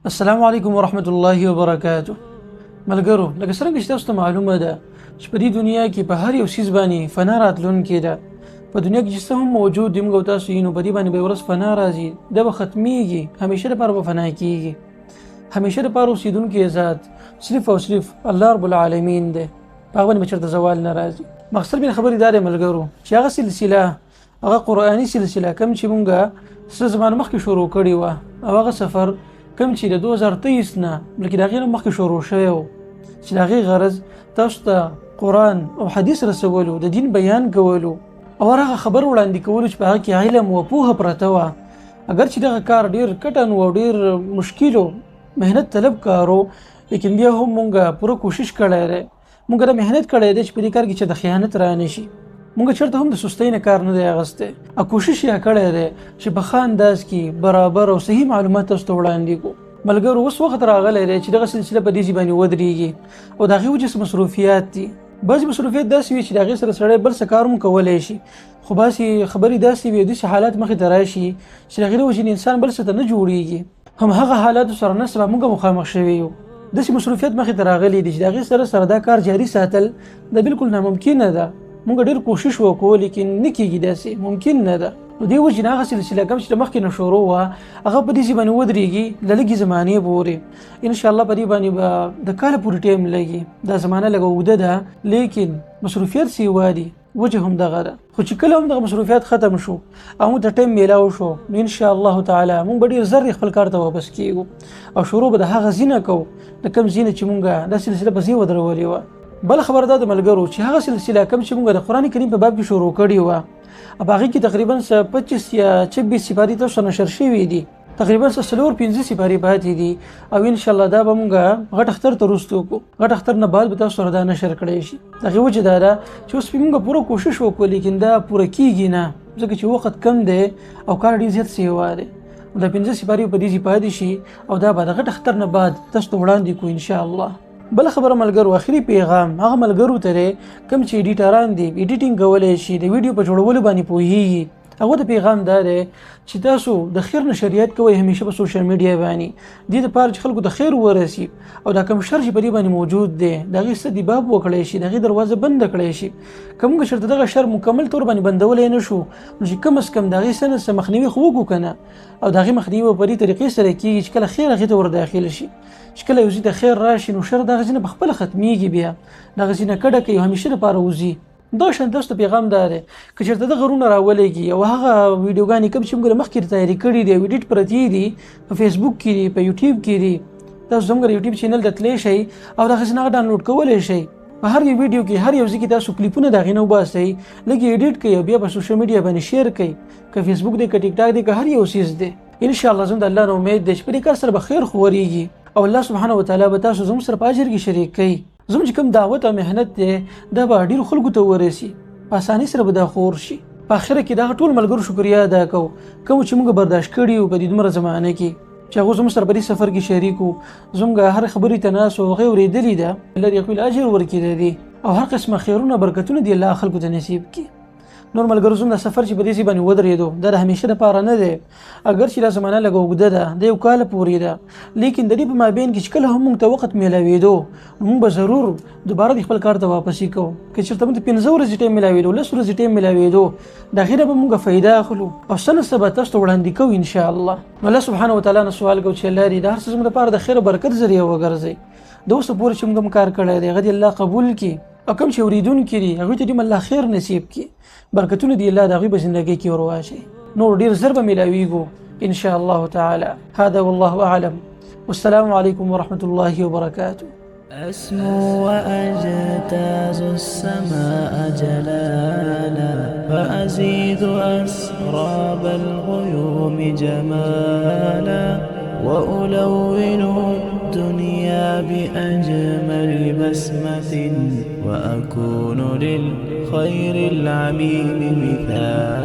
السلام علیکم ورحمت الله وبرکاتو. ملګرو، لکه څنګه چې تاسو ته معلومه ده چې په دې دنیا کې په هر یو څیز باندې فنا راتلونکې ده. په دنیا کې چې څه هم موجود دي موږ تاسو یې نو په دې باندې به ورځ فنا راځي، دا به ختمیږي، همیشه لپاره به فنا کیږي. همیشه لپاره اوسېدونکی ذات صرف او صرف الله رب العالمین دی، په هغه باندې به چېرته زوال نه راځي. مقصد مې خبرې دا دی ملګرو چې هغه سلسله، هغه قرآني سلسله کوم چې موږ څه زمانه مخکې شروع کړې وه، او هغه سفر کوم چې د 2023 نه بلکې د هغې نه مخکې شروع شوی و، چې د هغې غرض تاسو ته قرآن او حدیث رسولو، د دین بیان کولو او هغه خبر وړاندې کولو چې په هغه کې علم او پوهه پرته وه. اگر چې دغه کار ډېر کټن و، ډېر مشکل و، محنت طلب کارو، لیکن بیا هم مونږ پوره کوشش کړی دی. مونږ دا محنت کړی دی چې په دې کار کې چې د خیانت را نه شي. مونږ چېرته هم د سستۍ نه کار نه دی اخیستی، او کوشش یې کړی دی چې په ښه انداز کې برابر او صحیح معلومات تاسو ته وړاندې کړو. ملګرو، اوس وخت راغلی دی چې دغه سلسله په دې ځای باندې ودرېږي، او د هغې وجې څه مصروفیات دي. بعضې مصروفیات داسې وي چې د هغې سره سړی بل څه کار هم کولی شي، خو بعضې خبرې داسې وي، داسې حالات مخې ته راشي چې د هغې د وجې انسان بل څه ته نه جوړېږي. همهغه حالاتو سره نن سبا مونږ مخامخ شوي یو. داسې مصروفیت مخې ته راغلي دي چې د هغې سره دا کار جاري ساتل دا بالکل ناممکنه ده. مونږ ډېر کوشش وکړو لیکن نه کېږي، داسې ممکن نه ده. نو دې وجې نه هغه سلسله کوم چې د مخکې نه شروع وه هغه په دې ځای باندې ودرېږي له لږې زمانې پورې. انشاءالله په دې باندې به د کاله پورې ټایم لګي، دا زمانه لږه اوږده ده، لیکن مصروفیت سیوا دي، وجه هم دغه ده. خو چې کله هم دغه مصروفیات ختم شو او موږ ته ټایم میلاو شو، نو انشاءالله تعالی موږ به ډېر زر خپل کار ته واپس کېږو او شروع به د هغه ځینه کوو د کوم ځینه چې مونږ دا سلسله په ځای ودرولې وه. بله خبره دا د ملګرو چې هغه سلسله کوم چې مونږ د قرآن کریم په باب کې شروع کړې وه، په هغې کې تقریبا 25 یا 26 سپارې تاسو ته نشر شوي دي، تقریبا 4-5 سپارې پاتې دي، او انشاءالله دا به مونږ غټ اختر ته وروسته وکړو. غټ اختر نه بعد به تاسو سره دا نشر کړی شي. د هغې وجه دا ده چې اوس مونږ پوره کوشش وکړو، لیکن دا پوره کېږي نه، ځکه چې وخت کم دی او کار ډېر زیات سیوا دی. دا 5 سپارې په دې ځای پاتې شي او دا به د غټ اختر نه بعد تاسو ته وړاندې کړو انشاءالله. بله خبره ملګرو، آخري پیغام هغه ملګرو ته دی کوم چې ایډیټران دي، ایډیټینګ کولی شي، د ویډیو په جوړولو باندې پوهیږي. هغه د پیغام دا دی چې تاسو د خیر نشریات کوئ همیشه په سوشل میډیا باندې، دې دپاره چې خلکو ته خیر ورسي، او دا کوم شر چې په دې باندې موجود دی د هغې څه دباب وکړی شي، د هغې دروازه بنده کړی شي. که موږ چېرته دغه شر مکمل طور باندې بندولی نه شو، نو چې کم از کم د هغې څه نه څه مخنیوي خو وکړو که نه، او د هغې مخنیوي په دې طریقې سره کېږي چې کله خیر هغې ته ور داخل شي، چې کله یو ځای ته خیر راشي نو شر دغه ځای نه پخپله ختمیږي، بیا دغه ځای نه کډه کوي، همیشه لپاره وځي. دا شان تاسو ته پیغام دا دی که چېرته دغه غرونه راولېږي او هغه ویډیوګانې کوم چې موږ مخکې تیاري کړي دي، ایډیټ پرتې دي، په فیسبوک کې دي، په یوټیوب کې دي، تاسو زموږ د یوټیوب چینل ته تللی شئ او د هغې څخه هغه ډاونلوډ کولی شئ. په هر یو ویډیو کې، هر یو ځای کې تاسو کلیپونه د هغې نه وباسئ، لږ یې ایډیټ کړئ او بیا په سوشل میډیا باندې شیر کړئ، که فیسبوک دی، که ټیک ټاک دی، که هر یو څیز دی. انشاءالله زموږ د الله نه امید دی چې په دې کار سره به خیر خورېږي او الله سبحانه وتعالی به تاسو زموږ سره په اجر کې شریک کوي. زموږ چې کوم دعوت او محنت دی دا به ډېرو خلکو ته ورسي، په اسانۍ سره به دا خور شي. په آخره کې دغه ټول ملګرو شکریا ادا کوو کوم چې موږ برداشت کړي وو په دې دومره زمانه کې چې هغوی زموږ سره په دې سفر کې شریک وو، زموږ هر خبرې ته ناست وو، هغې اورېدلې ده، الله دې خپل اجر ورکړي د دې، او هر قسمه خیرونه برکتونه دې الله خلکو ته نصیب کړي. نور ملګرو، زموږ دا سفر چې په دې ځای باندې ودرېدو دا د همیشه لپاره نه دی، اگر چې دا زمانه لږه اوږده ده، د یو کاله پورې ده، لیکن د دې په مابین کې چې کله هم موږ ته وخت میلاوېدو موږ به ضرور دوباره د خپل کار ته واپسي کوو. که چېرته موږ ته 15 ورځې ټایم میلاوېدو، 10 ورځې ټایم میلاوېدو، د هغې نه به موږ فایده اخلو او څه نه څه به تاسو ته وړاندې کوو انشاءالله. نو الله سبحانه وتعالی نه سوال کوو چې الله دې د هر څه زموږ لپاره د خیر او برکت ذریعه وګرځوي. د اوسه پورې چې موږ کار کړی دی هغه دې الله قبول کړي، او کوم چې اورېدونکي دي هغوی ته دې الله خیر نصیب کړي، برکتونه دې الله د هغوی په زندګۍ کې ور واچوي، نور ډېر زر به میلاویږو انشاء الله تعالی. هذا والله اعلم، والسلام علیکم ورحمة الله وبرکاته. أسمو وأجتاز السماء جلالا، فأزيد أسراب الغيوم جمالا، وألون الدنيا بأجمل بسمة، وأكون للخير العميم مثالا.